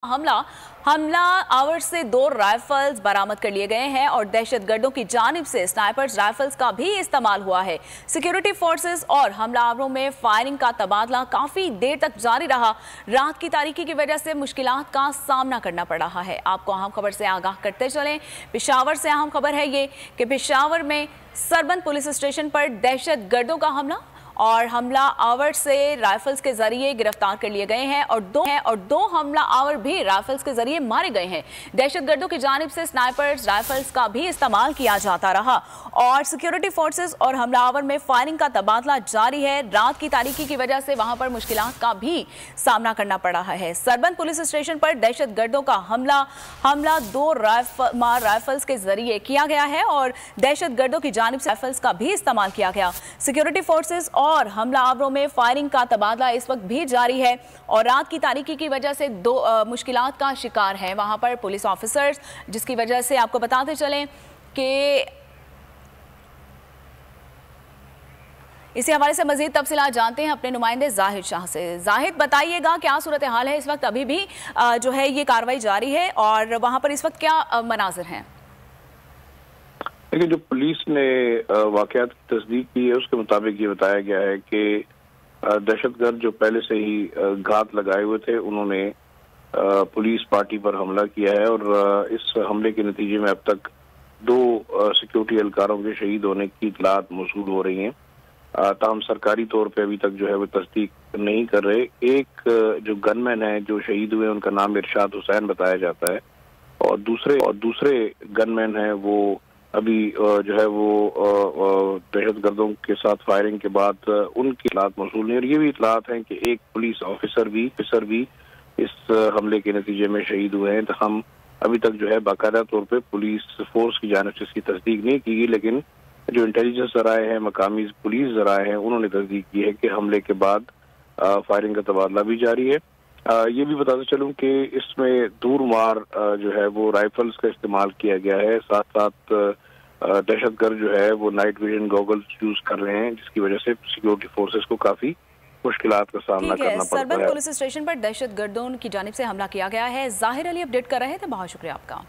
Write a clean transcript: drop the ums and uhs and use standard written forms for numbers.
हमला आवर से 2 राइफल्स बरामद कर लिए गए हैं और दहशतगर्दों की जानिब से स्नाइपर्स राइफल्स का भी इस्तेमाल हुआ है। सिक्योरिटी फोर्सेस और हमलावरों में फायरिंग का तबादला काफी देर तक जारी रहा। रात की तारीकी की वजह से मुश्किलात का सामना करना पड़ रहा है। आपको अहम खबर से आगाह करते चलें। पेशावर से अहम खबर है ये कि पेशावर में सरबंद पुलिस स्टेशन पर दहशतगर्दों का हमला आवर से राइफल्स के जरिए गिरफ्तार कर लिए गए हैं और दो हमला आवर भी राइफल्स के जरिए मारे गए हैं। दहशतगर्दों की जानिब से स्नाइपर्स राइफल्स का भी इस्तेमाल किया जाता रहा और सिक्योरिटी फोर्सेस और हमला आवर में फायरिंग का तबादला जारी है। रात की तारीकी की वजह से वहां पर मुश्किलात का भी सामना करना पड़ रहा है। सरबंद पुलिस स्टेशन पर दहशतगर्दों का हमला 2 राइफल्स के जरिए किया गया है और दहशतगर्दों की जानिब से राइफल्स का भी इस्तेमाल किया गया। सिक्योरिटी फोर्सेस और हमला आवरों में फायरिंग का तबादला इस वक्त भी जारी है और रात की तारीकी की वजह से मुश्किलात का शिकार हैं वहां पर पुलिस ऑफिसर्स, जिसकी वजह से आपको बताते चलें कि इसी हवाले से मजीद तफसीलात जानते हैं अपने नुमाइंदे जाहिद शाह से। जाहिद, बताइएगा क्या सूरत हाल है इस वक्त? अभी भी जो है ये कार्रवाई जारी है और वहां पर इस वक्त क्या मनाजिर हैं? देखिए, जो पुलिस ने वाकयात की तस्दीक की है उसके मुताबिक ये बताया गया है कि दहशतगर्द जो पहले से ही घात लगाए हुए थे उन्होंने पुलिस पार्टी पर हमला किया है और इस हमले के नतीजे में अब तक 2 सिक्योरिटी एहलकारों के शहीद होने की इतलात मौसूल हो रही हैं। ताहम सरकारी तौर पे अभी तक जो है वो तस्दीक नहीं कर रहे। एक जो गनमैन है जो शहीद हुए उनका नाम इरशाद हुसैन बताया जाता है और दूसरे गनमैन है वो अभी जो है वो दहशतगर्दों के साथ फायरिंग के बाद उनकी इतलात मौसूल नहीं। और ये भी इतलात हैं कि एक पुलिस ऑफिसर भी इस हमले के नतीजे में शहीद हुए हैं। तो हम अभी तक जो है बाकायदा तौर पे पुलिस फोर्स की जानिब से इसकी तस्दीक नहीं की गई, लेकिन जो इंटेलिजेंस जराए हैं, मकामी पुलिस जराए हैं, उन्होंने तस्दीक की है कि हमले के बाद फायरिंग का तबादला भी जारी है। ये भी बताते चलूं कि इसमें दूरमार जो है वो राइफल्स का इस्तेमाल किया गया है। साथ साथ दहशतगर्द जो है वो नाइट विजन गॉगल्स यूज कर रहे हैं, जिसकी वजह से सिक्योरिटी फोर्सेस को काफी मुश्किलात का सामना करना पड़ता है। सरबंद पुलिस स्टेशन पर दहशतगर्दों की जानिब से हमला किया गया है। जाहिर अली अपडेट कर रहे थे, बहुत शुक्रिया आपका।